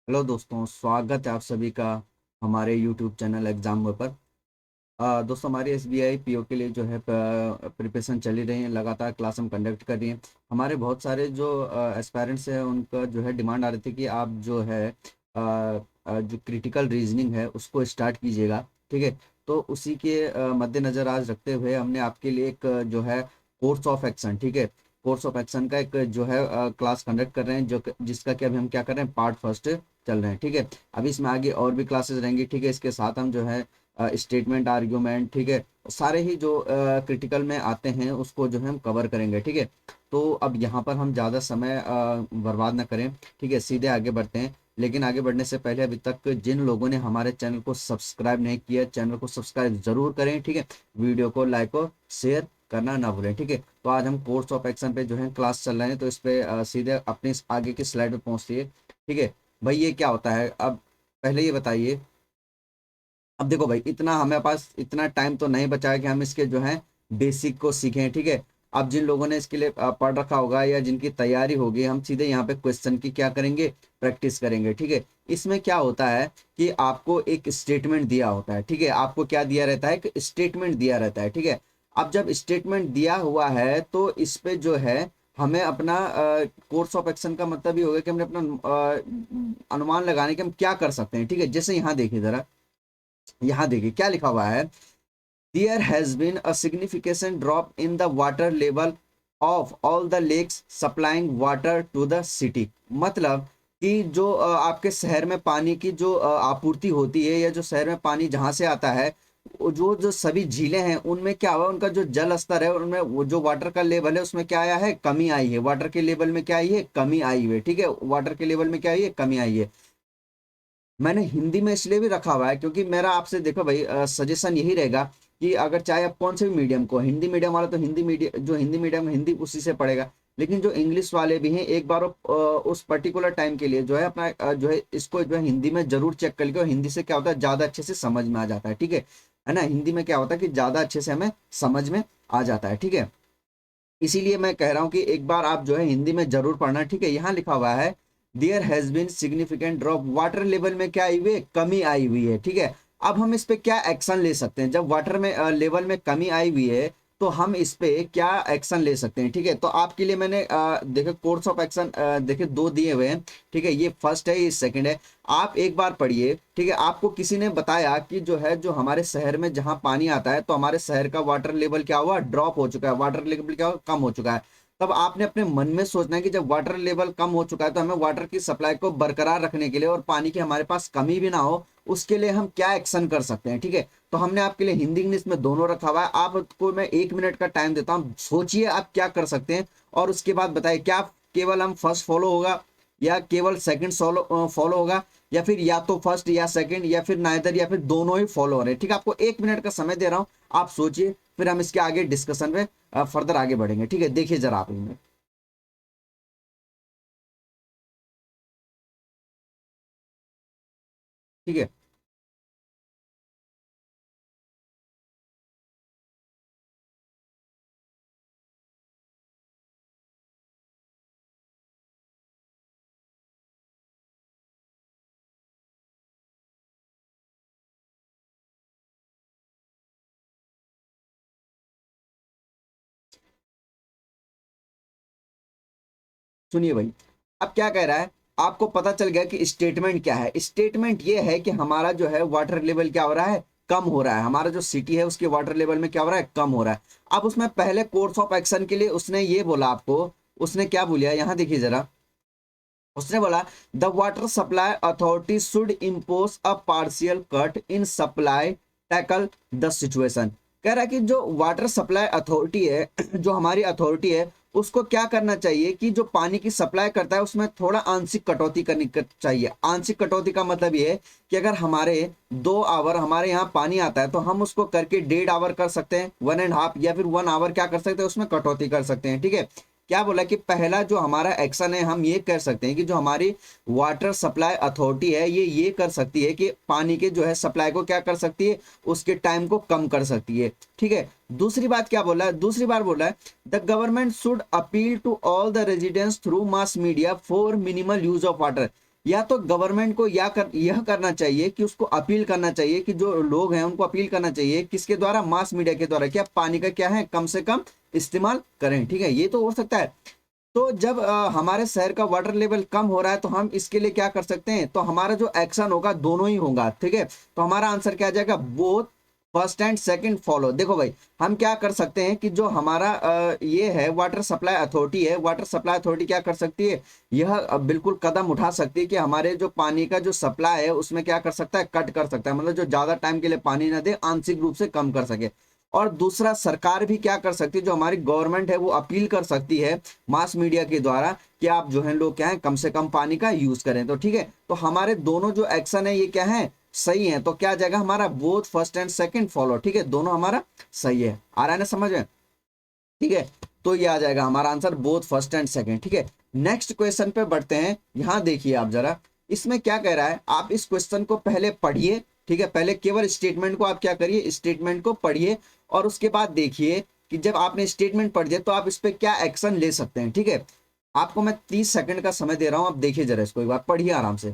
Hello दोस्तों, स्वागत है आप सभी का हमारे यूट्यूब चैनल एग्जाम पर। दोस्तों, हमारी एसबीआई पीओ के लिए जो है प्रिपरेशन चल ही रही है। लगातार क्लास हम कंडक्ट कर रही हैं। हमारे बहुत सारे जो एस्पायरेंट्स हैं उनका जो है डिमांड आ रही थी कि आप जो है जो क्रिटिकल रीजनिंग है उसको स्टार्ट कीजिएगा। ठीक है, तो उसी के मद्देनज़र आज रखते हुए हमने आपके लिए एक जो है कोर्स ऑफ एक्शन, ठीक है, कोर्स ऑफ एक्शन का एक जो है क्लास कंडक्ट कर रहे हैं, जिसका कि अभी हम क्या कर रहे हैं, पार्ट फर्स्ट चल रहे हैं। ठीक है, अभी इसमें आगे और भी क्लासेस रहेंगी। ठीक है, इसके साथ हम जो है स्टेटमेंट, आर्ग्यूमेंट, ठीक है, सारे ही जो क्रिटिकल में आते हैं उसको जो है हम कवर करेंगे। ठीक है, तो अब यहाँ पर हम ज़्यादा समय बर्बाद ना करें। ठीक है, सीधे आगे बढ़ते हैं। लेकिन आगे बढ़ने से पहले अभी तक जिन लोगों ने हमारे चैनल को सब्सक्राइब नहीं किया, चैनल को सब्सक्राइब जरूर करें। ठीक है, वीडियो को लाइक और शेयर करना ना भूलें। ठीक है, तो आज हम कोर्स ऑफ एक्शन पे जो है क्लास चल रहे हैं, तो इस पे सीधे अपने आगे की स्लाइड पे पहुंचती है। ठीक है भाई, ये क्या होता है? अब पहले ये बताइए। अब देखो भाई, इतना हमें पास इतना टाइम तो नहीं बचा है कि हम इसके जो है बेसिक को सीखें। ठीक है, अब जिन लोगों ने इसके लिए पढ़ रखा होगा या जिनकी तैयारी होगी, हम सीधे यहाँ पे क्वेश्चन की क्या करेंगे, प्रैक्टिस करेंगे। ठीक है, इसमें क्या होता है कि आपको एक स्टेटमेंट दिया होता है। ठीक है, आपको क्या दिया रहता है, एक स्टेटमेंट दिया रहता है। ठीक है, अब जब स्टेटमेंट दिया हुआ है तो इस पे जो है हमें अपना कोर्स ऑफ एक्शन का मतलब ये होगा कि हमने अपना अनुमान लगाने के हम क्या कर सकते हैं। ठीक है, जैसे यहाँ देखिए जरा, यहाँ देखिए क्या लिखा हुआ है। There has been a significant drop in the water level of all the lakes supplying water to the city. मतलब कि जो आपके शहर में पानी की जो आपूर्ति होती है, या जो शहर में पानी जहां से आता है, जो जो सभी झीलें हैं उनमें क्या हुआ, उनका जो जल स्तर है उनमें वो जो वाटर का लेवल है उसमें क्या आया है, कमी आई है। वाटर के लेवल में क्या आई है, कमी आई हुई है। ठीक है, वाटर के लेवल में क्या आई है, कमी आई है। मैंने हिंदी में इसलिए भी रखा हुआ है क्योंकि मेरा आपसे देखो भाई सजेशन यही रहेगा कि अगर चाहे आप कौन से भी मीडियम को, हिंदी मीडियम वाला तो हिंदी मीडियम, जो हिंदी मीडियम हिंदी उसी से पढ़ेगा। लेकिन जो इंग्लिश वाले भी हैं, एक बार उस पर्टिकुलर टाइम के लिए जो है अपना जो है इसको जो है हिंदी में जरूर चेक कर लीजिए। और हिंदी से क्या होता है, ज़्यादा अच्छे से समझ में आ जाता है। ठीक है ना, हिंदी में क्या होता है कि ज़्यादा अच्छे से हमें समझ में आ जाता है। ठीक है, इसीलिए मैं कह रहा हूं कि एक बार आप जो है हिंदी में जरूर पढ़ना। ठीक है, यहाँ लिखा हुआ है there has been significant drop, water level में क्या आई हुई है, कमी आई हुई है। ठीक है, अब हम इस पे क्या एक्शन ले सकते हैं? जब वाटर में लेवल में कमी आई हुई है तो हम इस पे क्या एक्शन ले सकते हैं? ठीक है, तो आपके लिए मैंने देखो कोर्स ऑफ एक्शन देखिए दो दिए हुए हैं। ठीक है, ये फर्स्ट है, ये सेकंड है। आप एक बार पढ़िए। ठीक है, आपको किसी ने बताया कि जो है जो हमारे शहर में जहां पानी आता है तो हमारे शहर का वाटर लेवल क्या हुआ, ड्रॉप हो चुका है, वाटर लेवल क्या हुआ, कम हो चुका है। तब आपने अपने मन में सोचना है कि जब वाटर लेवल कम हो चुका है तो हमें वाटर की सप्लाई को बरकरार रखने के लिए और पानी की हमारे पास कमी भी ना हो, उसके लिए हम क्या एक्शन कर सकते हैं। ठीक है, तो हमने आपके लिए हिंदी इंग्लिश में दोनों रखा हुआ है। आपको मैं 1 मिनट का टाइम देता हूँ, सोचिए आप क्या कर सकते हैं और उसके बाद बताइए क्या केवल हम फर्स्ट फॉलो होगा या केवल सेकंड फॉलो होगा, या फिर या तो फर्स्ट या सेकंड या फिर नाइदर, या फिर दोनों ही फॉलो हो रहे हैं। ठीक है, आपको 1 मिनट का समय दे रहा हूं, आप सोचिए, फिर हम इसके आगे डिस्कशन में फर्दर आगे बढ़ेंगे। ठीक है, देखिए जरा आप इनमें। ठीक है, सुनिए भाई, अब क्या कह रहा है, आपको पता चल गया कि स्टेटमेंट क्या है। स्टेटमेंट ये है कि हमारा जो है वाटर लेवल क्या हो रहा है, कम हो रहा है। हमारा जो सिटी है उसके वाटर लेवल में क्या हो रहा है, कम हो रहा है। अब उसमें पहले कोर्स ऑफ एक्शन के लिए उसने ये बोला आपको, उसने क्या बोला यहाँ देखिए जरा। उसने बोला the water supply authority should impose a partial cut in supply tackle the situation. कह रहा है कि जो वाटर सप्लाई अथॉरिटी है, जो हमारी अथॉरिटी है, उसको क्या करना चाहिए कि जो पानी की सप्लाई करता है उसमें थोड़ा आंशिक कटौती करनी चाहिए। आंशिक कटौती का मतलब ये है कि अगर हमारे 2 आवर हमारे यहाँ पानी आता है तो हम उसको करके 1.5 आवर कर सकते हैं, 1.5, या फिर 1 आवर क्या कर सकते हैं, उसमें कटौती कर सकते हैं। ठीक है, क्या बोला कि पहला जो हमारा एक्शन है, हम ये कर सकते हैं कि जो हमारी वाटर सप्लाई अथॉरिटी है ये कर सकती है कि पानी के जो है सप्लाई को क्या कर सकती है, उसके टाइम को कम कर सकती है। ठीक है, दूसरी बात क्या बोला है, दूसरी बार बोला है the government should appeal to all the residents through mass media for minimal use of water. या तो गवर्नमेंट को यह करना चाहिए कि उसको अपील करना चाहिए कि जो लोग हैं उनको अपील करना चाहिए किसके द्वारा, मास मीडिया के द्वारा, कि आप पानी का क्या है कम से कम इस्तेमाल करें। ठीक है, ये तो हो सकता है। तो जब हमारे शहर का वाटर लेवल कम हो रहा है तो हम इसके लिए क्या कर सकते हैं, तो हमारा जो एक्शन होगा दोनों ही होगा। ठीक है, तो हमारा आंसर क्या आ जाएगा, both first and second follow. देखो भाई, हम क्या कर सकते हैं कि जो हमारा ये है वाटर सप्लाई अथॉरिटी है, वाटर सप्लाई अथॉरिटी क्या कर सकती है, यह बिल्कुल कदम उठा सकती है कि हमारे जो पानी का जो सप्लाई है उसमें क्या कर सकता है, कट कर सकता है, मतलब जो ज्यादा टाइम के लिए पानी ना दे, आंशिक रूप से कम कर सके। और दूसरा, सरकार भी क्या कर सकती है, जो हमारी गवर्नमेंट है वो अपील कर सकती है मास मीडिया के द्वारा कि आप जो है लोग क्या है कम से कम पानी का यूज करें। तो ठीक है, तो हमारे दोनों जो एक्शन है ये क्या है, सही है। तो क्या आ जाएगा हमारा, both first and second follow. ठीक है, दोनों हमारा सही है। आ रहा है ना समझ में? ठीक है, तो ये आ जाएगा हमारा answer both first and second. ठीक है, नेक्स्ट क्वेश्चन पे बढ़ते हैं। यहां देखिए आप जरा, इसमें क्या कह रहा है, आप इस क्वेश्चन को पहले पढ़िए। ठीक है, पहले केवल स्टेटमेंट को आप क्या करिए, स्टेटमेंट को पढ़िए, और उसके बाद देखिए कि जब आपने स्टेटमेंट पढ़ दिया तो आप इस पे क्या एक्शन ले सकते हैं। ठीक है, आपको मैं 30 सेकंड का समय दे रहा हूं, आप देखिए जरा इसको एक बार, पढ़िए आराम से।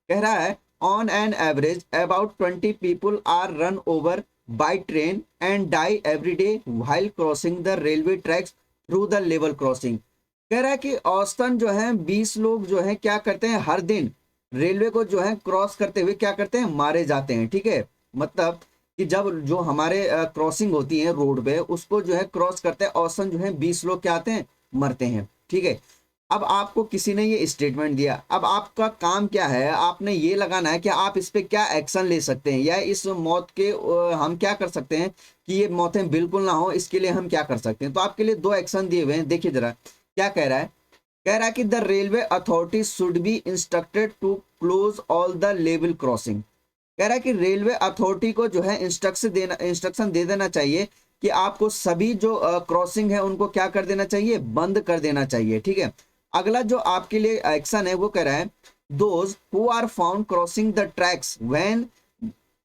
कह रहा है, on an average about 20 people are run over by train and die every day while crossing the railway tracks through the level crossing. कह रहा है कि औसतन जो है 20 लोग जो है क्या करते हैं, हर दिन रेलवे को जो है क्रॉस करते हुए क्या करते हैं, मारे जाते हैं। ठीक है, मतलब कि जब जो हमारे क्रॉसिंग होती है रोड पे, उसको जो है क्रॉस करते हैं, औसतन जो है 20 लोग क्या आते हैं, मरते हैं। ठीक है, अब आपको किसी ने ये स्टेटमेंट दिया, अब आपका काम क्या है, आपने ये लगाना है कि आप इस पे क्या एक्शन ले सकते हैं, या इस मौत के हम क्या कर सकते हैं कि ये मौतें बिल्कुल ना हो, इसके लिए हम क्या कर सकते हैं। तो आपके लिए दो एक्शन दिए हुए हैं, देखिए जरा क्या कह रहा है। कह रहा है कि the railway authority should be instructed to close all the level crossing. कह रहा है कि रेलवे अथॉरिटी को जो है इंस्ट्रक्शन दे देना चाहिए कि आपको सभी जो क्रॉसिंग है उनको क्या कर देना चाहिए, बंद कर देना चाहिए। ठीक है, अगला जो आपके लिए एक्शन है वो कह रहा है, those who are found crossing the tracks when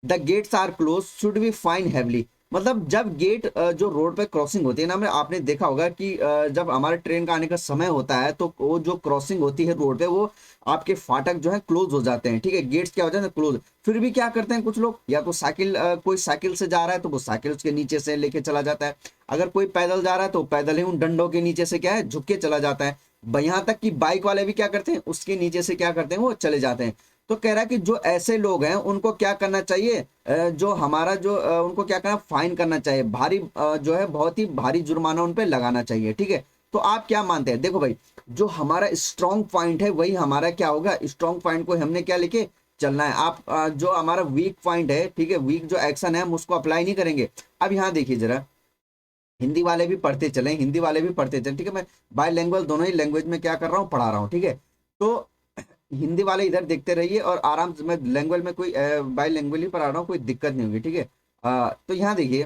the gates are close should be fine heavily. मतलब जब गेट जो रोड पे क्रॉसिंग होती है ना, आपने देखा होगा कि जब हमारे ट्रेन का आने का समय होता है तो वो जो क्रॉसिंग होती है रोड पे, वो आपके फाटक जो है क्लोज हो जाते हैं। ठीक है, गेट्स क्या हो जाते हैं क्लोज। फिर भी क्या करते हैं कुछ लोग, या तो साइकिल कोई साइकिल से जा रहा है तो वो साइकिल उसके नीचे से लेके चला जाता है, अगर कोई पैदल जा रहा है तो पैदल ही उन डंडों के नीचे से क्या है झुक के चला जाता है। यहाँ तक कि बाइक वाले भी क्या करते हैं, उसके नीचे से क्या करते हैं, वो चले जाते हैं। तो कह रहा है कि जो ऐसे लोग हैं उनको क्या करना चाहिए, जो हमारा जो उनको क्या करना, फाइन करना चाहिए, भारी जो है बहुत ही भारी जुर्माना उन पे लगाना चाहिए। ठीक है, तो आप क्या मानते हैं, देखो भाई, जो हमारा स्ट्रॉन्ग पॉइंट है वही हमारा क्या होगा, स्ट्रॉन्ग पॉइंट को हमने क्या लेके चलना है। आप जो हमारा वीक पॉइंट है, ठीक है, वीक जो एक्शन है हम उसको अप्लाई नहीं करेंगे। अब यहाँ देखिए जरा, हिंदी वाले भी पढ़ते चले, हिंदी वाले भी पढ़ते चले। ठीक है, मैं बाय लैंग्वेज दोनों ही लैंग्वेज में क्या कर रहा हूँ, पढ़ा रहा हूँ। ठीक है, तो हिंदी वाले इधर देखते रहिए और आराम से, मैं लैंग्वेज में कोई बाय लैंग्वेज ही पढ़ा रहा हूँ, कोई दिक्कत नहीं होगी। ठीक है, तो यहाँ देखिए,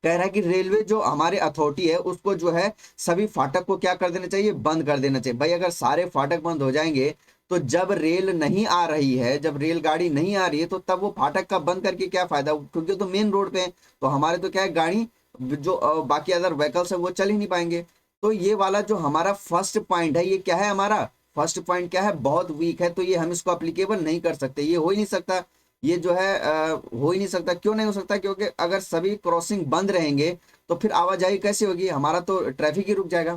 कह रहा है कि रेलवे जो हमारे अथॉरिटी है उसको जो है सभी फाटक को क्या कर देना चाहिए, बंद कर देना चाहिए। भाई अगर सारे फाटक बंद हो जाएंगे तो जब रेल नहीं आ रही है, जब रेलगाड़ी नहीं आ रही है, तो तब वो फाटक का बंद करके क्या फायदा, क्योंकि तो मेन रोड पे है, तो हमारे तो क्या है, गाड़ी जो बाकी अदर व्हीकल्स है वो चल ही नहीं पाएंगे। तो ये वाला जो हमारा फर्स्ट पॉइंट है, ये क्या है, हमारा फर्स्ट पॉइंट क्या है, बहुत वीक है, तो ये हम इसको अप्लीकेबल नहीं कर सकते, ये हो ही नहीं सकता। ये जो है हो ही नहीं सकता। क्यों नहीं हो सकता, क्योंकि अगर सभी क्रॉसिंग बंद रहेंगे तो फिर आवाजाही कैसे होगी, हमारा तो ट्रैफिक ही रुक जाएगा।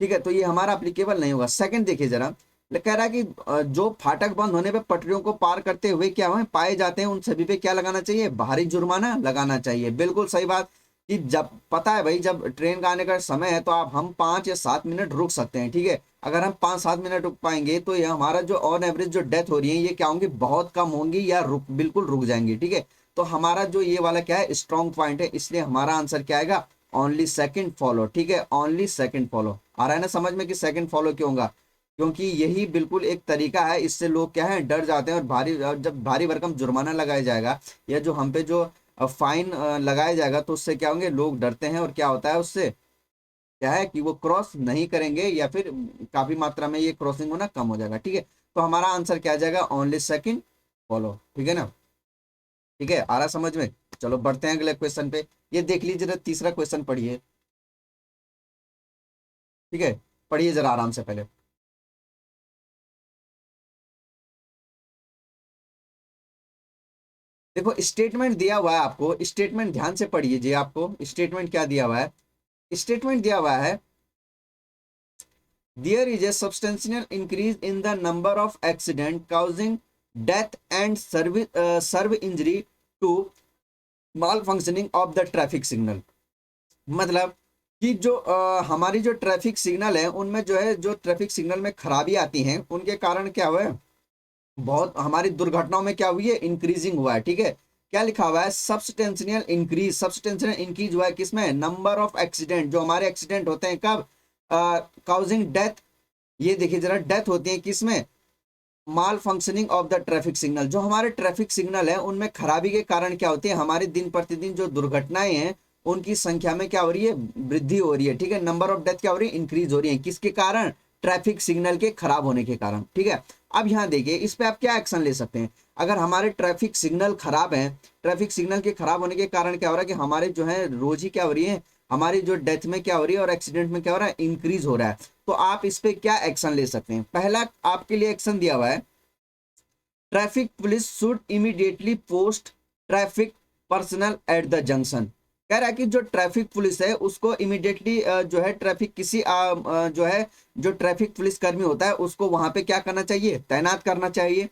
ठीक है, तो ये हमारा अप्लीकेबल नहीं होगा। सेकंड देखिए जरा, कह रहा है कि जो फाटक बंद होने पे पटरियों को पार करते हुए क्या हुए पाए जाते हैं, उन सभी पे क्या लगाना चाहिए, भारी जुर्माना लगाना चाहिए। बिल्कुल सही बात, कि जब पता है भाई, जब ट्रेन का आने का समय है तो आप हम 5 या 7 मिनट रुक सकते हैं। ठीक है, अगर हम 5-7 मिनट रुक पाएंगे तो ये हमारा जो ऑन एवरेज जो डेथ हो रही है ये क्या होंगी, बहुत कम होंगी, या रुक बिल्कुल रुक जाएंगी। ठीक है, तो हमारा जो ये वाला क्या है, स्ट्रॉन्ग पॉइंट है, इसलिए हमारा आंसर क्या आएगा, ओनली सेकंड फॉलो। ठीक है, ओनली सेकंड फॉलो। आ रहा है ना समझ में कि सेकंड फॉलो क्यों होगा, क्योंकि यही बिल्कुल एक तरीका है, इससे लोग क्या है, डर जाते हैं, और जब भारी भरकम जुर्माना लगाया जाएगा या जो हम पे जो फाइन लगाया जाएगा तो उससे क्या होंगे, लोग डरते हैं, और क्या होता है उससे, क्या है कि वो क्रॉस नहीं करेंगे, या फिर काफी मात्रा में ये क्रॉसिंग होना कम हो जाएगा। ठीक है, तो हमारा आंसर क्या आ जाएगा, ओनली सेकंड फॉलो। ठीक है ना, ठीक है, आ रहा समझ में? चलो बढ़ते हैं अगले क्वेश्चन पे। ये देख लीजिए जरा, तीसरा क्वेश्चन पढ़िए। ठीक है, पढ़िए जरा आराम से पहले। देखो स्टेटमेंट दिया हुआ है आपको, स्टेटमेंट ध्यान से पढ़िए जी। आपको स्टेटमेंट क्या दिया हुआ है? स्टेटमेंट दिया हुआ है there is a substantial increase in the number of accident causing death and severe injury to malfunctioning of the traffic signal. मतलब कि जो हमारी जो ट्रैफिक सिग्नल है उनमें जो है, जो ट्रैफिक सिग्नल में खराबी आती हैं उनके कारण क्या हुआ है, बहुत हमारी दुर्घटनाओं में क्या हुई है, इंक्रीजिंग हुआ है। ठीक है, क्या लिखा हुआ है? सब्सटेंशियल इंक्रीज, सब्सटेंशियल इंक्रीज हुआ है किसमें? नंबर ऑफ एक्सीडेंट, जो हमारे एक्सीडेंट होते हैं कब? काउजिंग डेथ, ये देखिए जरा, डेथ होती है किसमें? Malfunctioning of the traffic signal. जो हमारे ट्रैफिक सिग्नल है उनमें खराबी के कारण क्या होती है, हमारे दिन प्रतिदिन जो दुर्घटनाएं हैं उनकी संख्या में क्या हो रही है, वृद्धि हो रही है। ठीक है, नंबर ऑफ डेथ क्या हो रही है, इंक्रीज हो रही है। किसके कारण? ट्रैफिक सिग्नल के खराब होने के कारण। ठीक है, अब यहाँ देखिए इस पे आप क्या एक्शन ले सकते हैं। अगर हमारे ट्रैफिक सिग्नल खराब है, ट्रैफिक सिग्नल के खराब होने के कारण क्या हो रहा है कि हमारे जो है रोज ही क्या हो रही है, हमारी जो डेथ में क्या हो रही है और एक्सीडेंट में क्या हो रहा है, इंक्रीज हो रहा है। तो आप इस पे क्या एक्शन ले सकते हैं? पहला आपके लिए एक्शन दिया हुआ है, traffic police should immediately post traffic personal at the junction. कह रहा है कि जो ट्रैफिक पुलिस है उसको इमीडिएटली जो है ट्रैफिक किसी जो है, जो ट्रैफिक पुलिस कर्मी होता है उसको वहां पे क्या करना चाहिए, तैनात करना चाहिए।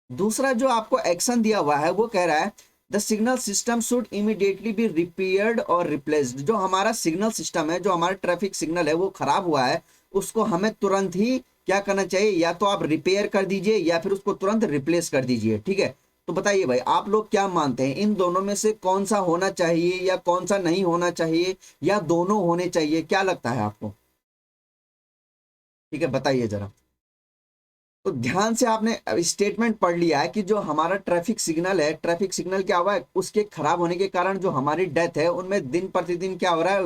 दूसरा जो आपको एक्शन दिया हुआ है वो कह रहा है the signal system should immediately B repaired और रिप्लेस्ड। जो हमारा सिग्नल सिस्टम है, जो हमारा ट्रैफिक सिग्नल है वो खराब हुआ है, उसको हमें तुरंत ही क्या करना चाहिए, या तो आप रिपेयर कर दीजिए या फिर उसको तुरंत रिप्लेस कर दीजिए। ठीक है, तो बताइए भाई आप लोग क्या मानते हैं, इन दोनों में से कौन सा होना चाहिए या कौन सा नहीं होना चाहिए, या दोनों होने चाहिए? क्या लगता है आपको? ठीक है, बताइए जरा। तो ध्यान से आपने स्टेटमेंट पढ़ लिया है कि जो हमारा ट्रैफिक सिग्नल है, ट्रैफिक सिग्नल क्या हुआ है, उसके खराब होने के कारण जो हमारी डेथ है उनमें दिन प्रतिदिन क्या हो रहा है,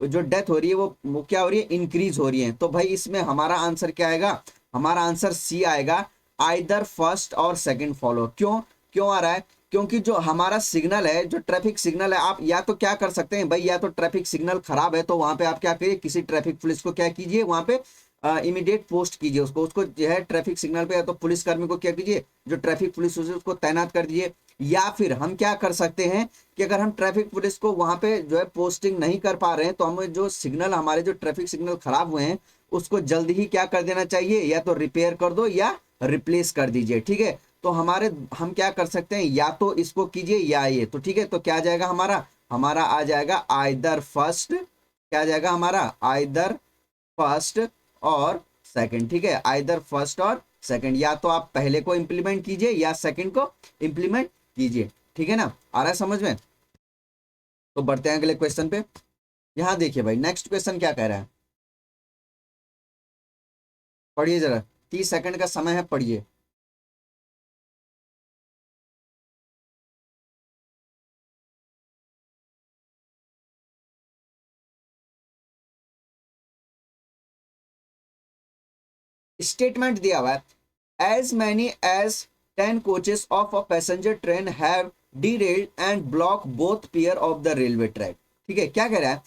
जो डेथ हो रही है वो क्या हो रही है, इंक्रीज हो रही है। तो भाई इसमें हमारा आंसर क्या आएगा? हमारा आंसर सी आएगा, आइदर फर्स्ट और सेकंड फॉलो। क्यों क्यों आ रहा है? क्योंकि जो हमारा सिग्नल है, जो ट्रैफिक सिग्नल है, आप या तो क्या कर सकते हैं भाई, या तो ट्रैफिक सिग्नल खराब है तो वहां पे आप क्या करिए, किसी ट्रैफिक पुलिस को क्या कीजिए, वहां पे इमीडिएट पोस्ट कीजिए उसको, उसको जो है ट्रैफिक सिग्नल पे, या तो पुलिस कर्मी को क्या कीजिए, जो ट्रैफिक पुलिस है उसको तैनात कर दीजिए। या फिर हम क्या कर सकते हैं कि अगर हम ट्रैफिक पुलिस को वहां पे जो है पोस्टिंग नहीं कर पा रहे हैं तो हमें जो सिग्नल, हमारे जो ट्रैफिक सिग्नल खराब हुए हैं उसको जल्द ही क्या कर देना चाहिए, या तो रिपेयर कर दो या रिप्लेस कर दीजिए। ठीक है, तो हम क्या कर सकते हैं, या तो इसको कीजिए या ये। तो ठीक है, तो क्या आ जाएगा हमारा? हमारा आ जाएगा आइदर फर्स्ट, क्या आ जाएगा हमारा? आइदर फर्स्ट और सेकंड। ठीक है, आइदर फर्स्ट और सेकंड, या तो आप पहले को इंप्लीमेंट कीजिए या सेकंड को इंप्लीमेंट कीजिए। ठीक है ना, आ रहा है समझ में? तो बढ़ते हैं अगले क्वेश्चन पे। यहां देखिए भाई नेक्स्ट क्वेश्चन क्या कह रहा है, पढ़िए जरा, 30 सेकंड का समय है, पढ़िए। स्टेटमेंट दिया हुआ है as many as 10 coaches of a passenger train have derailed and block both pair of the railway track. ठीक है, क्या कह रहा है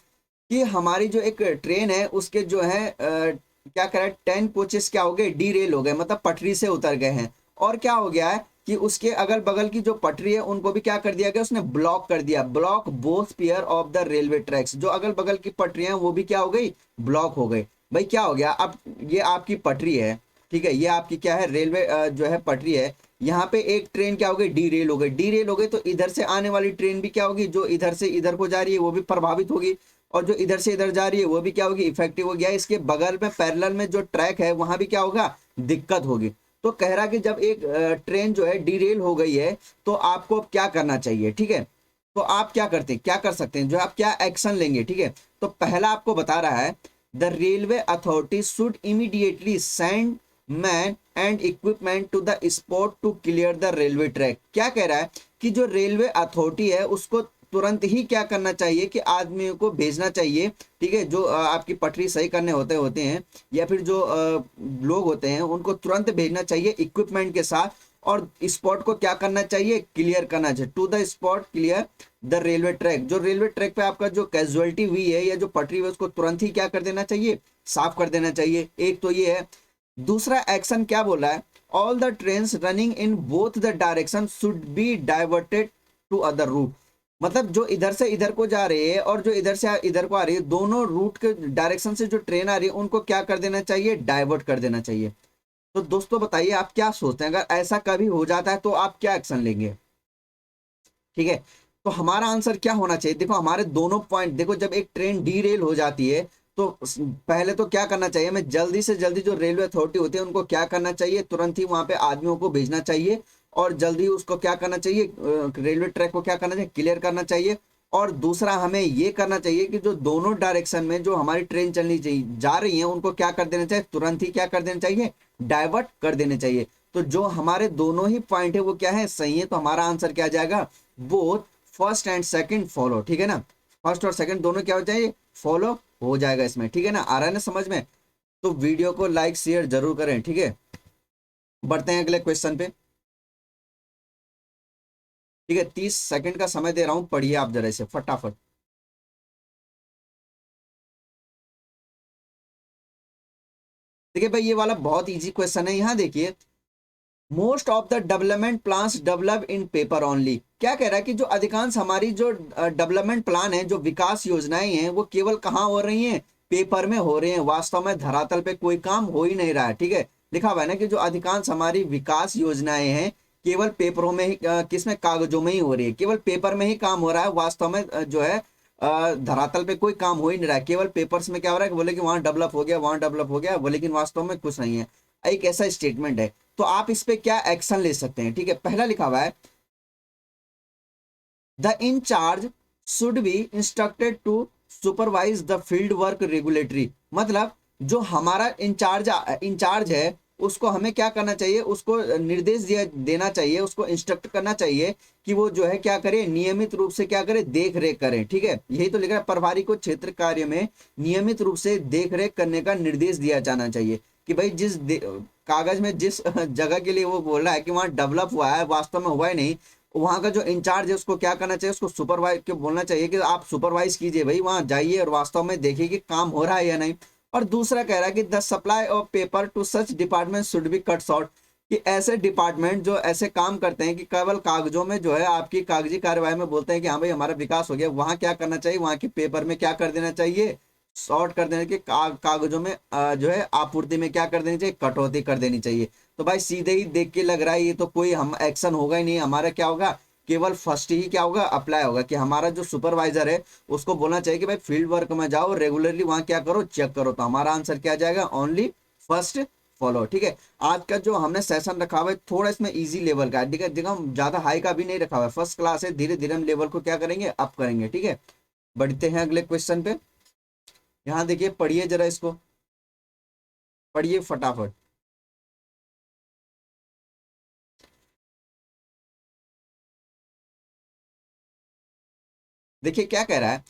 कि हमारी जो एक ट्रेन है उसके जो है क्या कह रहा है, 10 कोचेस क्या हो गए, डीरेल हो गए, मतलब पटरी से उतर गए हैं। और क्या हो गया है कि उसके अगल बगल की जो पटरी है उनको भी क्या कर दिया गया, उसने ब्लॉक कर दिया, block both pair of the railway tracks. जो अगल बगल की पटरियां वो भी क्या हो गई, ब्लॉक हो गई। भाई क्या हो गया, अब ये आपकी पटरी है, ठीक है, ये आपकी क्या है, रेलवे जो है पटरी है। यहाँ पे एक ट्रेन क्या हो गई, डी रेल हो गई, डी रेल हो गई, तो इधर से आने वाली ट्रेन भी क्या होगी, जो इधर से इधर को जा रही है वो भी प्रभावित होगी, और जो इधर से इधर जा रही है वो भी क्या होगी, इफेक्टिव हो गया। इसके बगल में पैरेलल में जो ट्रैक है वहां भी क्या होगा, दिक्कत होगी। तो कह रहा कि जब एक ट्रेन जो है डीरेल हो गई है तो आपको क्या करना चाहिए। ठीक है, तो आप क्या करते हैं, क्या कर सकते हैं, जो आप क्या एक्शन लेंगे। ठीक है, तो पहला आपको बता रहा है the railway authority should immediately send man and equipment to the spot to clear the railway track. क्या कह रहा है कि जो रेलवे अथॉरिटी है उसको तुरंत ही क्या करना चाहिए कि आदमियों को भेजना चाहिए। ठीक है, जो आपकी पटरी सही करने होते हैं या फिर जो लोग होते हैं उनको तुरंत भेजना चाहिए इक्विपमेंट के साथ, और स्पॉट को क्या करना चाहिए, क्लियर करना चाहिए, to the spot clear the railway track. जो रेलवे ट्रैक पे आपका जो कैजुअलिटी हुई है या जो पटरी है उसको तुरंत ही क्या कर देना चाहिए, साफ कर देना चाहिए। एक तो ये है। दूसरा एक्शन क्या बोल रहा है, all the trains running in both the direction should be diverted to other route. मतलब जो इधर से इधर को जा रही है और जो इधर से इधर को आ रही है, दोनों रूट के डायरेक्शन से जो ट्रेन आ रही है उनको क्या कर देना चाहिए, डाइवर्ट कर देना चाहिए। तो दोस्तों बताइए आप क्या सोचते हैं, अगर ऐसा कभी हो जाता है तो आप क्या एक्शन लेंगे? ठीक है, तो हमारा आंसर क्या होना चाहिए? देखो हमारे दोनों पॉइंट देखो, जब एक ट्रेन डी रेल हो जाती है तो पहले तो क्या करना चाहिए, हमें जल्दी से जल्दी जो रेलवे अथॉरिटी होती है उनको क्या करना चाहिए, तुरंत ही वहां पे आदमियों को भेजना चाहिए और जल्दी उसको क्या करना चाहिए, रेलवे ट्रैक को क्या करना चाहिए, क्लियर करना चाहिए। और दूसरा हमें ये करना चाहिए कि जो दोनों डायरेक्शन में जो हमारी ट्रेन चलनी चाहिए जा रही है उनको क्या कर देना चाहिए, तुरंत ही क्या कर देना चाहिए, डाइवर्ट कर देने चाहिए। तो जो हमारे दोनों ही पॉइंट है वो क्या है, सही है। तो हमारा आंसर क्या आ जाएगा, both first and second follow. ठीक है ना, फर्स्ट और सेकंड दोनों क्या हो जाएंगे, फॉलो हो जाएगा इसमें। ठीक है ना, आ रहा है ना समझ में? तो वीडियो को लाइक शेयर जरूर करें। ठीक है, बढ़ते हैं अगले क्वेश्चन पे। ठीक है, 30 सेकंड का समय दे रहा हूं, पढ़िए आप जरा इसे फटाफट। देखिए भाई ये वाला बहुत इजी क्वेश्चन है, यहाँ देखिए, most of the development plans develop in paper only. क्या कह रहा है कि जो अधिकांश हमारी जो डेवलपमेंट प्लान है, जो विकास योजनाएं हैं, वो केवल कहाँ हो रही हैं, पेपर में हो रही हैं। वास्तव में धरातल पे कोई काम हो ही नहीं रहा है। ठीक है, लिखा हुआ है ना कि जो अधिकांश हमारी विकास योजनाएं हैं केवल पेपरों में ही, किसमें, कागजों में ही हो रही है, केवल पेपर में ही काम हो रहा है। वास्तव में जो है धरातल पे कोई काम हो ही नहीं रहा है, केवल पेपर्स में क्या हो रहा है कि बोले कि वहां डेवलप हो गया, वहां डेवलप हो गया, वो लेकिन वास्तव में कुछ नहीं है। एक ऐसा स्टेटमेंट है, तो आप इस पे क्या एक्शन ले सकते हैं। ठीक है, पहला लिखा हुआ है the incharge should be instructed to supervise the field work regulatory. मतलब जो हमारा इंचार्ज है उसको हमें क्या करना चाहिए, उसको निर्देश दिया देना चाहिए, उसको इंस्ट्रक्ट करना चाहिए कि वो जो है क्या करे, नियमित रूप से क्या करे, देख रेख करें। ठीक है, यही तो लिखा है, प्रभारी को क्षेत्र कार्य में नियमित रूप से देख रेख करने का निर्देश दिया जाना चाहिए। कि भाई जिस कागज में जिस जगह के लिए वो बोल रहा है कि वहां डेवलप हुआ है, वास्तव में हुआ ही नहीं, वहां का जो इंचार्ज है उसको क्या करना चाहिए, उसको सुपरवाइज के बोलना चाहिए कि आप सुपरवाइज कीजिए, भाई वहां जाइए और वास्तव में देखिए कि काम हो रहा है या नहीं। और दूसरा कह रहा है कि the supply of paper to such department should be cut short. कि ऐसे डिपार्टमेंट जो ऐसे काम करते हैं कि केवल कागजों में जो है आपकी कागजी कार्यवाही में बोलते हैं कि हाँ भाई हमारा विकास हो गया, वहां क्या करना चाहिए, वहां के पेपर में क्या कर देना चाहिए, शॉर्ट कर देने के, कागजों में जो है आपूर्ति में क्या कर देनी चाहिए, कटौती कर देनी चाहिए। तो भाई सीधे ही देख के लग रहा है ये तो कोई हम एक्शन होगा ही नहीं, हमारा क्या होगा, केवल फर्स्ट ही क्या होगा, अप्लाई होगा। कि हमारा जो सुपरवाइजर है उसको बोलना चाहिए कि भाई फील्ड वर्क में जाओ, रेगुलरली वहां क्या करो, चेक करो। तो हमारा आंसर क्या जाएगा, ओनली फर्स्ट फॉलो। ठीक है, आज का जो हमने सेशन रखा हुआ है थोड़ा इसमें इजी लेवल का है। ठीक है, देखो हम ज्यादा हाई का भी नहीं रखा हुआ है, फर्स्ट क्लास है, धीरे धीरे हम लेवल को क्या करेंगे, अप करेंगे। ठीक है, बढ़ते हैं अगले क्वेश्चन पे। यहाँ देखिए, पढ़िए जरा इसको, पढ़िए फटाफट। देखिए क्या कह रहा है,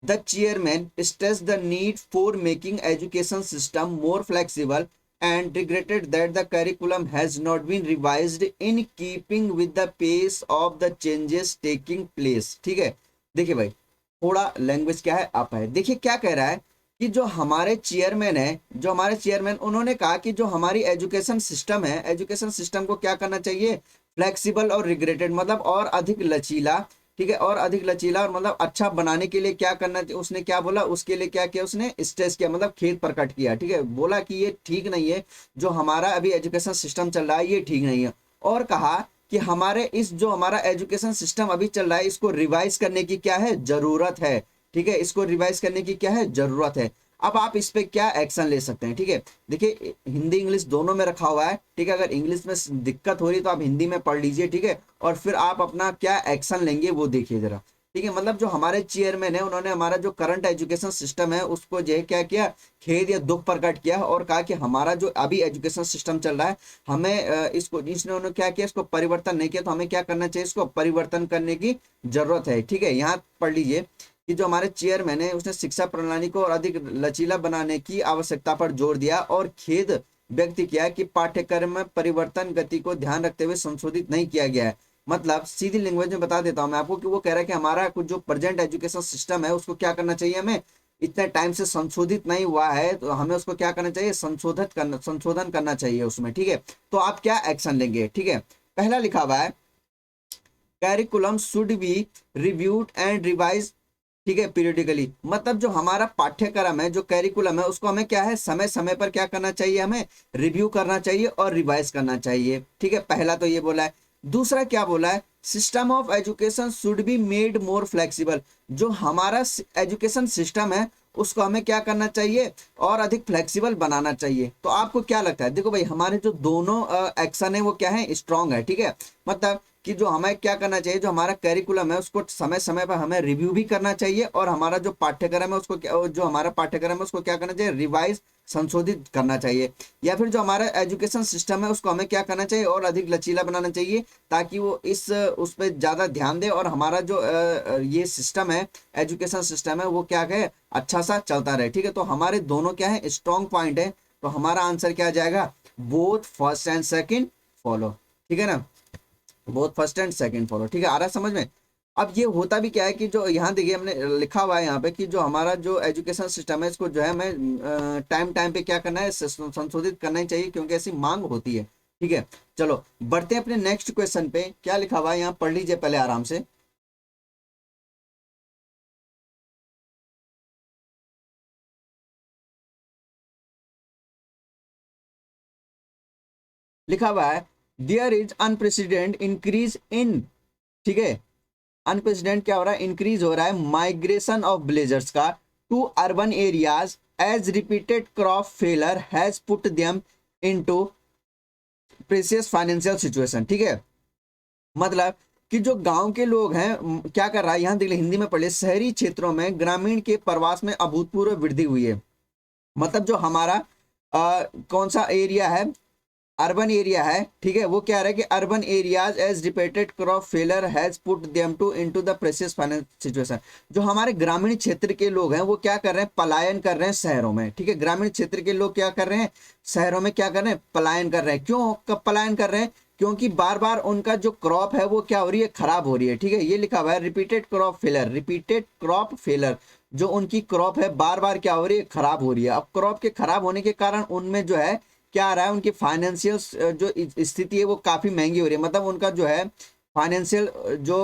the chairman stress the need for making education system more flexible and regretted that the curriculum has not been revised in keeping with the pace of the changes taking place. ठीक है, देखिए भाई थोड़ा लैंग्वेज क्या है, up है। देखिए क्या कह रहा है कि जो हमारे चेयरमैन है, जो हमारे चेयरमैन, उन्होंने कहा कि जो हमारी एजुकेशन सिस्टम है, एजुकेशन सिस्टम को क्या करना चाहिए, फ्लेक्सिबल और रिग्रेटेड, मतलब और अधिक लचीला। ठीक है, और अधिक लचीला और मतलब अच्छा बनाने के लिए क्या करना चाहिए, उसने क्या बोला, उसके लिए क्या किया, उसने स्ट्रेस किया, मतलब खेद प्रकट किया। ठीक है, बोला कि ये ठीक नहीं है, जो हमारा अभी एजुकेशन सिस्टम चल रहा है ये ठीक नहीं है। और कहा कि हमारे इस जो हमारा एजुकेशन सिस्टम अभी चल रहा है इसको रिवाइज करने की क्या है, जरूरत है। ठीक है, इसको रिवाइज करने की क्या है, जरूरत है। अब आप इस पे क्या एक्शन ले सकते हैं। ठीक है, देखिए हिंदी इंग्लिश दोनों में रखा हुआ है। ठीक है, अगर इंग्लिश में दिक्कत हो रही तो आप हिंदी में पढ़ लीजिए। ठीक है, और फिर आप अपना क्या एक्शन लेंगे वो देखिए जरा। ठीक है, मतलब जो हमारे चेयरमैन है उन्होंने हमारा जो करंट एजुकेशन सिस्टम है उसको जो है क्या किया, खेद या दुख प्रकट किया और कहा कि हमारा जो अभी एजुकेशन सिस्टम चल रहा है हमें इसको, इसने उन्होंने क्या किया, इसको परिवर्तन नहीं किया, तो हमें क्या करना चाहिए, इसको परिवर्तन करने की जरूरत है। ठीक है, यहाँ पढ़ लीजिए कि जो हमारे चेयरमैन है उसने शिक्षा प्रणाली को और अधिक लचीला बनाने की आवश्यकता पर जोर दिया और खेद व्यक्त किया कि पाठ्यक्रम में परिवर्तन गति को ध्यान रखते हुए संशोधित नहीं किया गया है। मतलब सीधी लैंग्वेज में बता देता हूं मैं आपको कि वो कह रहा है कि हमारा कुछ जो प्रेजेंट एजुकेशन सिस्टम है उसको क्या करना चाहिए, हमें इतने टाइम से संशोधित नहीं हुआ है, तो हमें उसको क्या करना चाहिए, संशोधन करना चाहिए उसमें, ठीक है। तो आप क्या एक्शन लेंगे, ठीक है। पहला लिखा हुआ है curriculum should be reviewed and revise, ठीक है, पीरियडिकली। मतलब जो हमारा पाठ्यक्रम है, जो कैरिकुलम है, उसको हमें क्या है, समय समय पर क्या करना चाहिए, हमें रिव्यू करना चाहिए और रिवाइज करना चाहिए, ठीक है। पहला तो ये बोला है। दूसरा क्या बोला है, system of education should be made more flexible. जो हमारा एजुकेशन सिस्टम है उसको हमें क्या करना चाहिए, और अधिक फ्लेक्सिबल बनाना चाहिए। तो आपको क्या लगता है, देखो भाई हमारे जो दोनों एक्शन है वो क्या है, स्ट्रांग है, ठीक है। मतलब कि जो हमें क्या करना चाहिए, जो हमारा करिकुलम है उसको समय समय पर हमें रिव्यू भी करना चाहिए, और हमारा जो पाठ्यक्रम है उसको जो हमारा पाठ्यक्रम है उसको क्या करना चाहिए, रिवाइज, संशोधित करना चाहिए। या फिर जो हमारा एजुकेशन सिस्टम है उसको हमें क्या करना चाहिए, और अधिक लचीला बनाना चाहिए, ताकि वो इस उस पर ज़्यादा ध्यान दे, और हमारा जो ये सिस्टम है, एजुकेशन सिस्टम है, वो क्या है, अच्छा सा चलता रहे, ठीक है। तो हमारे दोनों क्या है, स्ट्रॉन्ग पॉइंट है। तो हमारा आंसर क्या आ जाएगा, both first and second follow, ठीक है ना, both first and second follow, ठीक है। आ रहा है समझ में। अब ये होता भी क्या है कि जो यहाँ देखिए हमने लिखा हुआ है यहाँ पे कि जो हमारा जो एजुकेशन सिस्टम है इसको जो है हमें टाइम टाइम पे क्या करना है, संशोधित करना ही चाहिए, क्योंकि ऐसी मांग होती है, ठीक है। चलो बढ़ते हैं अपने नेक्स्ट क्वेश्चन पे। क्या लिखा हुआ है यहाँ, पढ़ लीजिए पहले आराम से। लिखा हुआ है there is unprecedented increase in, ठीक है। अनप्रेसिडेंट क्या हो रहा है, इंक्रीज हो रहा है माइग्रेशन ऑफ विलेजर्स का to urban areas as repeated crop failure has put them into precious financial situation, ठीक है। मतलब कि जो गांव के लोग हैं क्या कर रहा है, यहां देख ले, हिंदी में पढ़े, शहरी क्षेत्रों में ग्रामीण के प्रवास में अभूतपूर्व वृद्धि हुई है। मतलब जो हमारा कौन सा एरिया है, अर्बन एरिया है, ठीक है। वो क्या रहा है कि urban areas as repeated crop failure has put them to into the precious finance situation. जो हमारे ग्रामीण क्षेत्र के लोग हैं वो क्या कर रहे हैं, पलायन कर रहे हैं शहरों में, ठीक है। ग्रामीण क्षेत्र के लोग क्या कर रहे हैं, शहरों में क्या कर रहे हैं, पलायन कर रहे हैं। क्यों कब पलायन कर रहे हैं, क्योंकि बार बार उनका जो क्रॉप है वो क्या हो रही है, खराब हो रही है, ठीक है। ये लिखा हुआ है repeated crop failure, repeated crop failure, जो उनकी क्रॉप है बार बार क्या हो रही है, खराब हो रही है। अब क्रॉप के खराब होने के कारण उनमें जो है क्या आ रहा है, उनकी फाइनेंशियल जो स्थिति है वो काफी महंगी हो रही है। मतलब उनका जो है फाइनेंशियल जो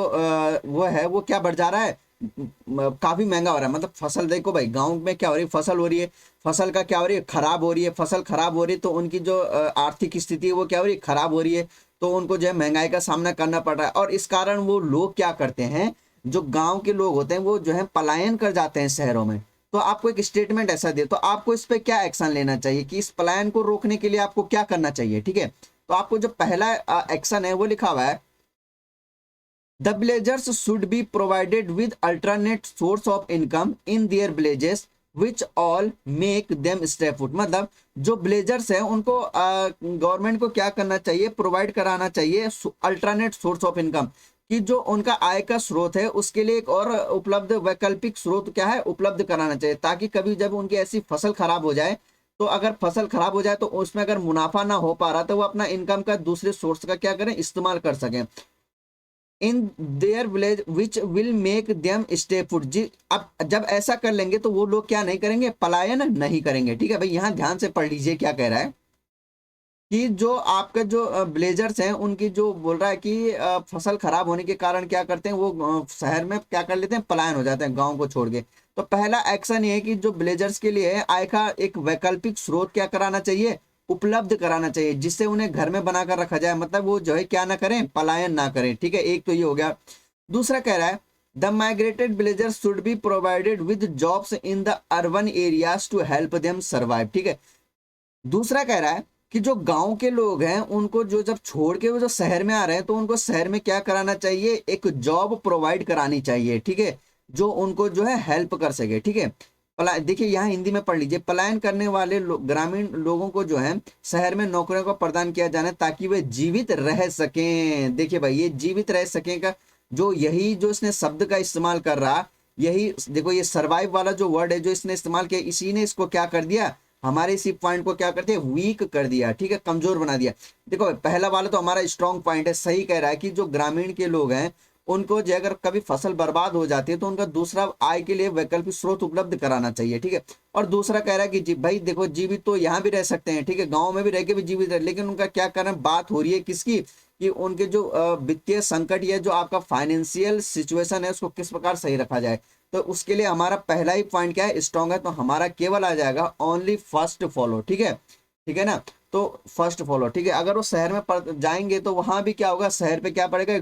वो है वो क्या बढ़ जा रहा है, काफी महंगा हो रहा है। मतलब फसल देखो भाई, गांव में क्या हो रही है, फसल हो रही है, फसल का क्या हो रही है, खराब हो रही है। फसल खराब हो रही है तो उनकी जो आर्थिक स्थिति है वो क्या हो रही है, खराब हो रही है। तो उनको जो है महंगाई का सामना करना पड़ रहा है, और इस कारण वो लोग क्या करते हैं, जो गांव के लोग होते हैं वो जो है पलायन कर जाते हैं शहरों में। तो आपको एक स्टेटमेंट ऐसा दे, तो आपको इस पे क्या एक्शन लेना चाहिए, कि इस पलायन को रोकने के लिए आपको क्या करना चाहिए, ठीक है। तो आपको जो पहला एक्शन है वो लिखा हुआ है the villagers should be provided with alternate source of income in their villages which all make them stay foot. मतलब जो विलेजर्स हैं उनको गवर्नमेंट को क्या करना चाहिए, प्रोवाइड कराना चाहिए अल्टरनेट सोर्स ऑफ इनकम, कि जो उनका आय का स्रोत है उसके लिए एक और उपलब्ध वैकल्पिक स्रोत क्या है, उपलब्ध कराना चाहिए, ताकि कभी जब उनकी ऐसी फसल खराब हो जाए, तो अगर फसल खराब हो जाए तो उसमें अगर मुनाफा ना हो पा रहा तो वो अपना इनकम का दूसरे सोर्स का क्या करें, इस्तेमाल कर सकें in their village which will make them stay put. जी अब जब ऐसा कर लेंगे तो वो लोग क्या नहीं करेंगे, पलायन नहीं करेंगे, ठीक है भाई। यहाँ ध्यान से पढ़ लीजिए क्या कह रहा है, कि जो आपका जो ब्लेजर्स हैं उनकी जो बोल रहा है कि फसल खराब होने के कारण क्या करते हैं, वो शहर में क्या कर लेते हैं, पलायन हो जाते हैं गांव को छोड़ के। तो पहला एक्शन ये है कि जो ब्लेजर्स के लिए आय का एक वैकल्पिक स्रोत क्या कराना चाहिए, उपलब्ध कराना चाहिए, जिससे उन्हें घर में बनाकर रखा जाए। मतलब वो जो है क्या ना करें, पलायन ना करें, ठीक है। एक तो ये हो गया। दूसरा कह रहा है the migrated villagers should be provided with jobs in the urban areas to help them survive, ठीक है। दूसरा कह रहा है कि जो गांव के लोग हैं उनको जो जब छोड़ के वो जो शहर में आ रहे हैं तो उनको शहर में क्या कराना चाहिए, एक जॉब प्रोवाइड करानी चाहिए, ठीक है, जो उनको जो है हेल्प कर सके, ठीक है। पला देखिए यहाँ हिंदी में पढ़ लीजिए, पलायन करने वाले ग्रामीण लोगों को जो है शहर में नौकरियों को प्रदान किया जाना है ताकि वे जीवित रह सकें। देखिए भाई ये जीवित रह सकें का जो यही जो इसने शब्द का इस्तेमाल कर रहा, यही देखो ये सर्वाइव वाला जो वर्ड है जो इसने इस्तेमाल किया, इसी ने इसको क्या कर दिया, हमारे इसी पॉइंट को क्या करते हैं, वीक कर दिया, ठीक है, कमजोर बना दिया। देखो पहला वाला तो हमारा स्ट्रॉन्ग पॉइंट है, सही कह रहा है कि जो ग्रामीण के लोग हैं उनको जो अगर कभी फसल बर्बाद हो जाती है तो उनका दूसरा आय के लिए वैकल्पिक स्रोत उपलब्ध कराना चाहिए, ठीक है। और दूसरा कह रहा है कि जी भाई देखो, जीवित तो यहाँ भी रह सकते हैं, ठीक है, गाँव में भी रह के भी जीवित रह, लेकिन उनका क्या करना, बात हो रही है किसकी, कि उनके जो वित्तीय संकट या जो आपका फाइनेंशियल सिचुएशन है उसको किस प्रकार सही रखा जाए। तो उसके लिए हमारा पहला ही पॉइंट क्या है, स्ट्रॉन्ग है, तो हमारा केवल आ जाएगा ओनली फर्स्ट फॉलो, ठीक है, ठीक है ना। तो फर्स्ट फॉलो, ठीक है। अगर वो शहर में जाएंगे तो वहां भी क्या होगा, शहर पे क्या पड़ेगा,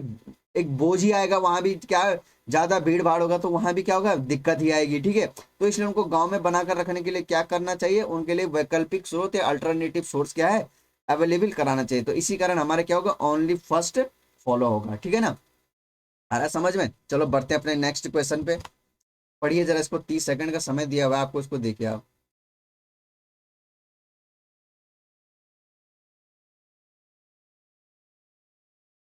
एक बोझ ही आएगा, वहां भी क्या ज्यादा भीड़ भाड़ होगा तो वहां भी क्या होगा, दिक्कत ही आएगी, ठीक है। तो इसलिए उनको गांव में बनाकर रखने के लिए क्या करना चाहिए, उनके लिए वैकल्पिक स्रोत या अल्टरनेटिव सोर्स क्या है, अवेलेबल कराना चाहिए। तो इसी कारण हमारे क्या होगा, ओनली फर्स्ट फॉलो होगा, ठीक है ना। आ रहा है समझ में। चलो बढ़ते हैं अपने नेक्स्ट क्वेश्चन पे। पढ़िए जरा इसको, 30 सेकंड का समय दिया हुआ है आपको, इसको देखिए आप।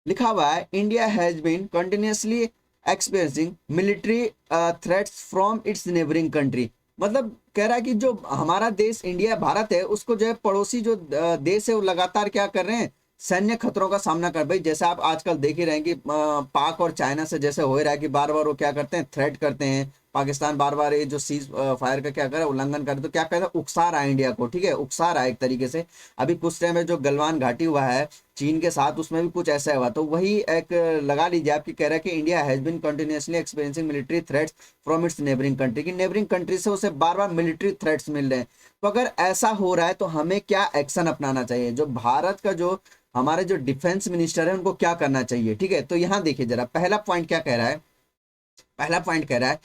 लिखा हुआ है, India has been continuously experiencing military threats from its neighbouring country. मतलब कह रहा है कि जो हमारा देश इंडिया भारत है, उसको जो है पड़ोसी जो देश है वो लगातार क्या कर रहे हैं, सैन्य खतरों का सामना कर, भाई जैसे आप आजकल देख ही रहे हैं कि पाक और चाइना से जैसे हो रहा है कि बार बार वो क्या करते हैं, थ्रेट करते हैं। पाकिस्तान बार बार ये जो सीज फायर का क्या करे, उल्लंघन करे, तो क्या कहता है, उकसा रहा है इंडिया को, ठीक है, उकसा रहा है एक तरीके से। अभी कुछ टाइम में जो गलवान घाटी हुआ है चीन के साथ, उसमें भी कुछ ऐसा हुआ। तो वही एक लगा लीजिए आपकी, कह रहा है कि India has been continuously experiencing military threats from its neighbouring country, की नेबरिंग कंट्री से उसे बार बार मिलिट्री थ्रेट्स मिल रहे हैं। तो अगर ऐसा हो रहा है तो हमें क्या एक्शन अपनाना चाहिए, जो भारत का जो हमारे जो डिफेंस मिनिस्टर है उनको क्या करना चाहिए, ठीक है। तो यहाँ देखिए जरा, पहला पॉइंट क्या कह रहा है, पहला पॉइंट कह रहा है,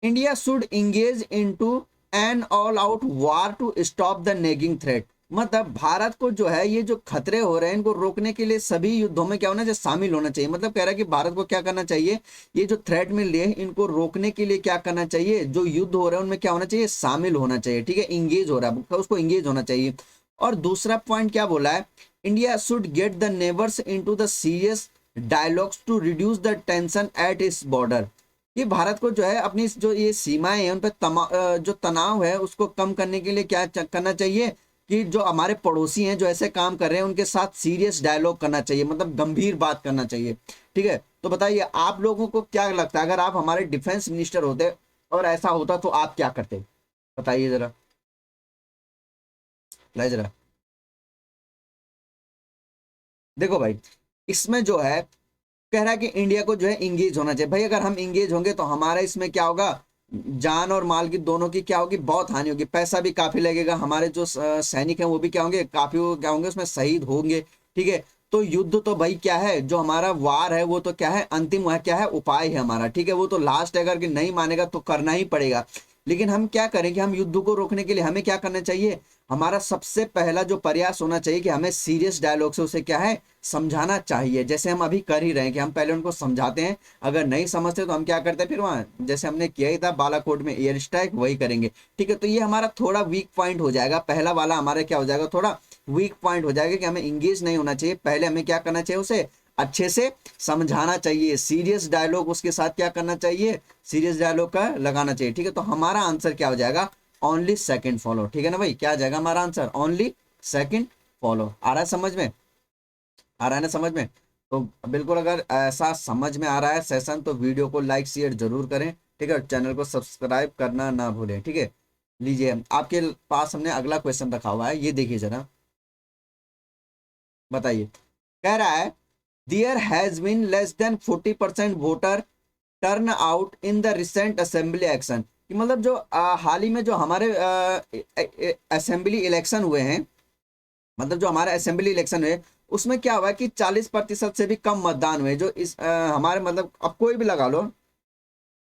India should engage into an all out war to stop the nagging threat. मतलब भारत को जो है ये जो खतरे हो रहे हैं इनको रोकने के लिए सभी युद्धों में क्या होना चाहिए, शामिल होना चाहिए। मतलब कह रहा है कि भारत को क्या करना चाहिए, ये जो थ्रेट मिल रही है इनको रोकने के लिए क्या करना चाहिए, जो युद्ध हो रहे हैं उनमें क्या होना चाहिए, शामिल होना चाहिए, ठीक है, इंगेज हो रहा है उसको इंगेज होना चाहिए। और दूसरा पॉइंट क्या बोला है, India should get the neighbours into the serious dialogues to reduce the tension at its border. ये भारत को जो है अपनी जो ये सीमाएं हैं उन पर जो तनाव है उसको कम करने के लिए क्या करना चाहिए, कि जो हमारे पड़ोसी हैं जो ऐसे काम कर रहे हैं उनके साथ सीरियस डायलॉग करना चाहिए, मतलब गंभीर बात करना चाहिए, ठीक है। तो बताइए आप लोगों को क्या लगता है, अगर आप हमारे डिफेंस मिनिस्टर होते और ऐसा होता तो आप क्या करते, बताइए जरा, लाइए जरा। देखो भाई, इसमें जो है कह रहा है कि इंडिया को जो है इंगेज होना चाहिए। भाई अगर हम इंगेज होंगे तो हमारा इसमें क्या होगा, जान और माल की दोनों की क्या होगी, बहुत हानि होगी, पैसा भी काफी लगेगा, हमारे जो सैनिक हैं वो भी क्या होंगे, काफी क्या होंगे, उसमें शहीद होंगे, ठीक है। तो युद्ध तो भाई क्या है, जो हमारा वार है वो तो क्या है, अंतिम है, क्या है, उपाय है हमारा, ठीक है, वो तो लास्ट है, अगर कि नहीं मानेगा तो करना ही पड़ेगा। लेकिन हम क्या करें कि हम युद्ध को रोकने के लिए हमें क्या करना चाहिए, हमारा सबसे पहला जो प्रयास होना चाहिए कि हमें सीरियस डायलॉग से उसे क्या है, समझाना चाहिए। जैसे हम अभी कर ही रहे हैं कि हम पहले उनको समझाते हैं, अगर नहीं समझते तो हम क्या करते हैं, फिर वहां जैसे हमने किया ही था बालाकोट में एयर स्ट्राइक, वही करेंगे, ठीक है। तो ये हमारा थोड़ा वीक पॉइंट हो जाएगा, पहला वाला हमारा क्या हो जाएगा, थोड़ा वीक पॉइंट हो जाएगा, कि हमें इंगेज नहीं होना चाहिए, पहले हमें क्या करना चाहिए, उसे अच्छे से समझाना चाहिए, सीरियस डायलॉग उसके साथ क्या करना चाहिए, सीरियस डायलॉग का लगाना चाहिए, ठीक है। तो हमारा आंसर क्या हो जाएगा, ओनली सेकंड फॉलो, ठीक है ना भाई, क्या आ जाएगा हमारा आंसर, ओनली सेकंड फॉलो। आ रहा है समझ में, आ रहा है ना समझ में। तो बिल्कुल अगर ऐसा समझ में आ रहा है सेशन तो वीडियो को लाइक शेयर जरूर करें, ठीक है, और चैनल को सब्सक्राइब करना ना भूलें, ठीक है। लीजिए आपके पास हमने अगला क्वेश्चन रखा हुआ है, ये देखिए जरा, बताइए। कह रहा है, there has been less than 40% voter turn out in the recent assembly action. कि मतलब जो हाल ही में जो हमारे असेंबली इलेक्शन हुए हैं, मतलब जो हमारे असेंबली इलेक्शन हुए उसमें क्या हुआ कि 40% से भी कम मतदान हुए, जो इस हमारे मतलब अब कोई भी लगा लो,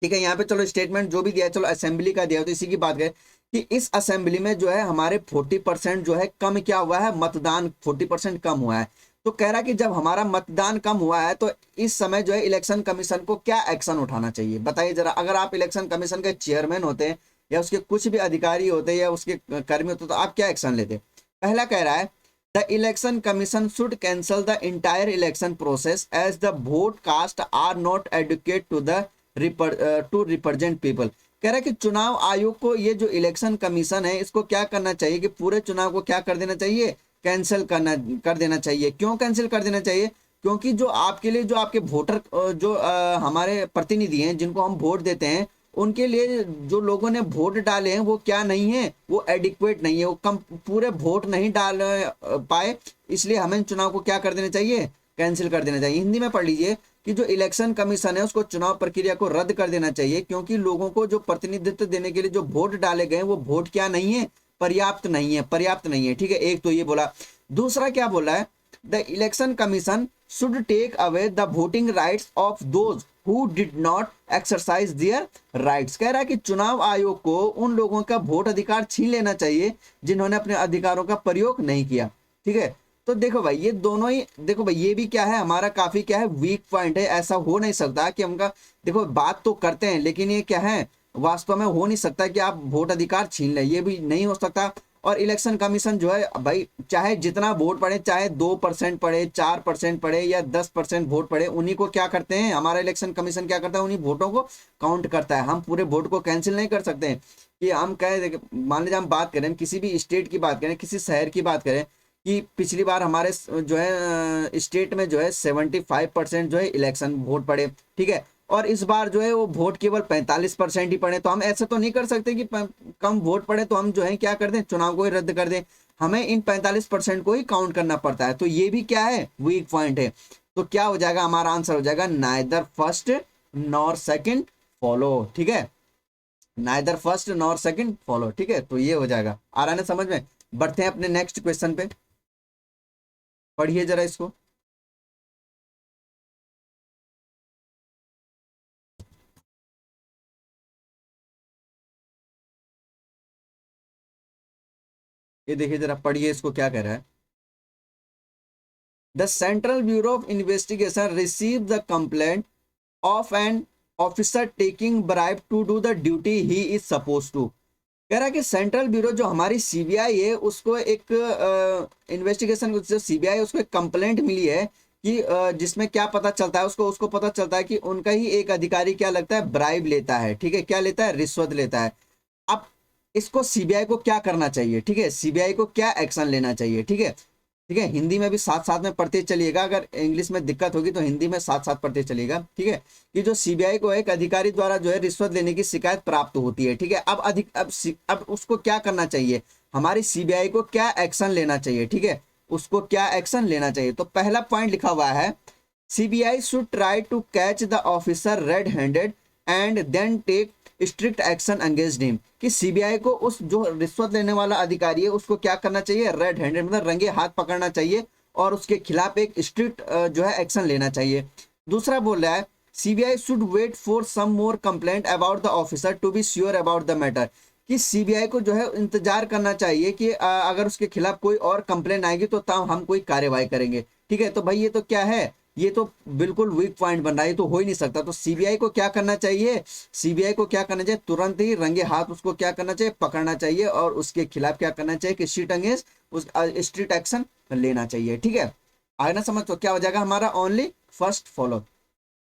ठीक है, यहाँ पे चलो स्टेटमेंट जो भी दिया है, चलो असेंबली का दिया है, तो इसी की बात करें कि इस असेंबली में जो है हमारे 40% जो है कम क्या हुआ है, मतदान 40% कम हुआ है। तो कह रहा है कि जब हमारा मतदान कम हुआ है तो इस समय जो है इलेक्शन कमीशन को क्या एक्शन उठाना चाहिए, बताइए जरा। अगर आप इलेक्शन कमीशन के चेयरमैन होते या उसके कुछ भी अधिकारी होते या उसके कर्मी होते तो आप क्या एक्शन लेते। पहला कह रहा है, the election commission should cancel the entire election process as the vote cast are not adequate to the to represent people. कह रहा है कि चुनाव आयोग को ये जो इलेक्शन कमीशन है इसको क्या करना चाहिए, कि पूरे चुनाव को क्या कर देना चाहिए, कैंसिल कर देना चाहिए। क्यों कैंसिल कर देना चाहिए, क्योंकि जो आपके लिए जो आपके वोटर जो हमारे प्रतिनिधि हैं जिनको हम वोट देते हैं, उनके लिए जो लोगों ने वोट डाले हैं वो क्या नहीं है, वो एडिक्वेट नहीं है, वो कम पूरे वोट नहीं डाल पाए, इसलिए हमें चुनाव को क्या कर देना चाहिए, कैंसिल कर देना चाहिए। हिंदी में पढ़ लीजिए कि जो इलेक्शन कमीशन है उसको चुनाव प्रक्रिया को रद्द कर देना चाहिए, क्योंकि लोगों को जो प्रतिनिधित्व देने के लिए जो वोट डाले गए वो वोट क्या नहीं है, पर्याप्त नहीं है, पर्याप्त नहीं है। ठीक है, एक तो ये बोला। दूसरा क्या बोला है, the election commission should take away the voting rights of those who did not exercise their rights. कह रहा है कि चुनाव आयोग को उन लोगों का वोट अधिकार छीन लेना चाहिए जिन्होंने अपने अधिकारों का प्रयोग नहीं किया। ठीक है, तो देखो भाई ये दोनों ही, देखो भाई ये भी क्या है, हमारा काफी क्या है, वीक पॉइंट है। ऐसा हो नहीं सकता कि हमका, देखो बात तो करते हैं लेकिन ये क्या है, वास्तव में हो नहीं सकता कि आप वोट अधिकार छीन लें, ये भी नहीं हो सकता। और इलेक्शन कमीशन जो है भाई, चाहे जितना वोट पड़े, चाहे 2% पड़े, 4% पड़े या 10% वोट पड़े, उन्हीं को क्या करते हैं, हमारा इलेक्शन कमीशन क्या करता है, उन्हीं वोटों को काउंट करता है। हम पूरे वोट को कैंसिल नहीं कर सकते हैं कि हम कहें, मान लीजिए हम बात करें किसी भी स्टेट की बात करें, किसी शहर की बात करें कि पिछली बार हमारे जो है स्टेट में जो है 75% जो है इलेक्शन वोट पड़े। ठीक है, और इस बार जो है वो वोट केवल 45% ही पड़े, तो हम ऐसा तो नहीं कर सकते कि कम वोट पड़े तो हम जो है क्या कर दें, चुनाव को ही रद्द कर दें। हमें इन 45% को ही काउंट करना पड़ता है। तो ये भी क्या है, वीक पॉइंट है। तो क्या हो जाएगा, हमारा आंसर हो जाएगा neither first nor second follow. ठीक है, neither first nor second follow. ठीक है, तो ये हो जाएगा। आ रहा है ना समझ में। बढ़ते हैं अपने नेक्स्ट क्वेश्चन पे, पढ़िए जरा इसको। ये देखिए जरा, पढ़िए इसको, क्या कह रहा है। The central bureau of investigation receive the complaint of an officer taking bribe to do the duty he is suppose to. कह रहा है कि सेंट्रल ब्यूरो जो हमारी सीबीआई है उसको एक इन्वेस्टिगेशन, जो सीबीआई उसको एक कंप्लेंट मिली है कि जिसमें क्या पता चलता है, उसको उसको पता चलता है कि उनका ही एक अधिकारी क्या लगता है, ब्राइब लेता है। ठीक है, क्या लेता है, रिश्वत लेता है। अब इसको सीबीआई को क्या करना चाहिए, ठीक है, सीबीआई को क्या एक्शन लेना चाहिए। ठीक है, ठीक है, हिंदी में भी साथ साथ में पढ़ते चलिएगा, अगर इंग्लिश में दिक्कत होगी तो हिंदी में साथ साथ पढ़ते चलिएगा। ठीक है, कि जो सीबीआई को एक अधिकारी द्वारा जो है रिश्वत लेने की शिकायत प्राप्त होती है। ठीक है, अब उसको क्या करना चाहिए, हमारी सीबीआई को क्या एक्शन लेना चाहिए। ठीक है, उसको क्या एक्शन लेना चाहिए। तो पहला पॉइंट लिखा हुआ है, CBI should try to catch the officer red handed and then take strict action against him. कि सीबीआई को उस जो रिश्वत लेने वाला अधिकारी है उसको क्या करना चाहिए, रेड हैंडेड मतलब रंगे हाथ पकड़ना चाहिए और उसके खिलाफ एक स्ट्रिक्ट जो है एक्शन लेना चाहिए। दूसरा बोल रहा है, CBI should wait for some more complaint about the officer to be sure about the matter. कि सीबीआई को जो है इंतजार करना चाहिए कि अगर उसके खिलाफ कोई और कंप्लेंट आएगी तो तब हम कोई कार्यवाही करेंगे। ठीक है, तो भाई ये तो क्या है, ये तो बिल्कुल वीक पॉइंट बन रहा है, ये तो हो ही नहीं सकता। तो सीबीआई को क्या करना चाहिए, सीबीआई को क्या करना चाहिए, तुरंत ही रंगे हाथ उसको क्या करना चाहिए, पकड़ना चाहिए और उसके खिलाफ क्या करना चाहिए कि स्ट्रिक्ट अगेंस्ट उस स्ट्रिक्ट एक्शन लेना चाहिए। ठीक है, आगे ना समझ, तो क्या हो जाएगा हमारा, ओनली फर्स्ट फॉलो।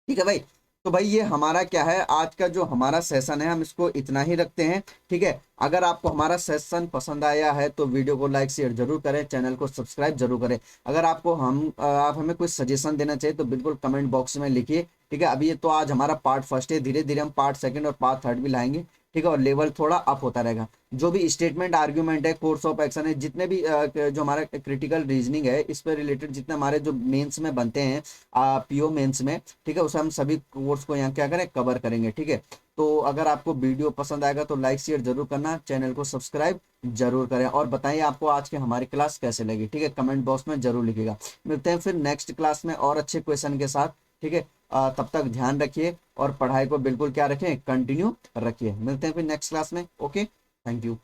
ठीक है भाई, तो भाई ये हमारा क्या है, आज का जो हमारा सेशन है हम इसको इतना ही रखते हैं। ठीक है, अगर आपको हमारा सेशन पसंद आया है तो वीडियो को लाइक शेयर जरूर करें, चैनल को सब्सक्राइब जरूर करें। अगर आपको आप हमें कोई सजेशन देना चाहिए तो बिल्कुल कमेंट बॉक्स में लिखिए। ठीक है, अभी ये तो आज हमारा पार्ट फर्स्ट है, धीरे धीरे हम पार्ट सेकंड और पार्ट थर्ड भी लाएंगे। ठीक है, और लेवल थोड़ा अप होता रहेगा। जो भी स्टेटमेंट आर्ग्यूमेंट है, कोर्स ऑफ एक्शन है, जितने भी जो हमारा क्रिटिकल रीजनिंग है इस पर रिलेटेड जितने हमारे जो मेंस में बनते हैं, पीओ मेंस में, ठीक है, उसे हम सभी कोर्स को यहाँ क्या करें, कवर करेंगे। ठीक है, तो अगर आपको वीडियो पसंद आएगा तो लाइक शेयर जरूर करना, चैनल को सब्सक्राइब जरूर करें और बताइए आपको आज की हमारी क्लास कैसे लगी। ठीक है, कमेंट बॉक्स में जरूर लिखिएगा। मिलते हैं फिर नेक्स्ट क्लास में और अच्छे क्वेश्चन के साथ। ठीक है, तब तक ध्यान रखिए और पढ़ाई को बिल्कुल क्या रखें, कंटिन्यू रखिए। मिलते हैं फिर नेक्स्ट क्लास में। Okay, thank you.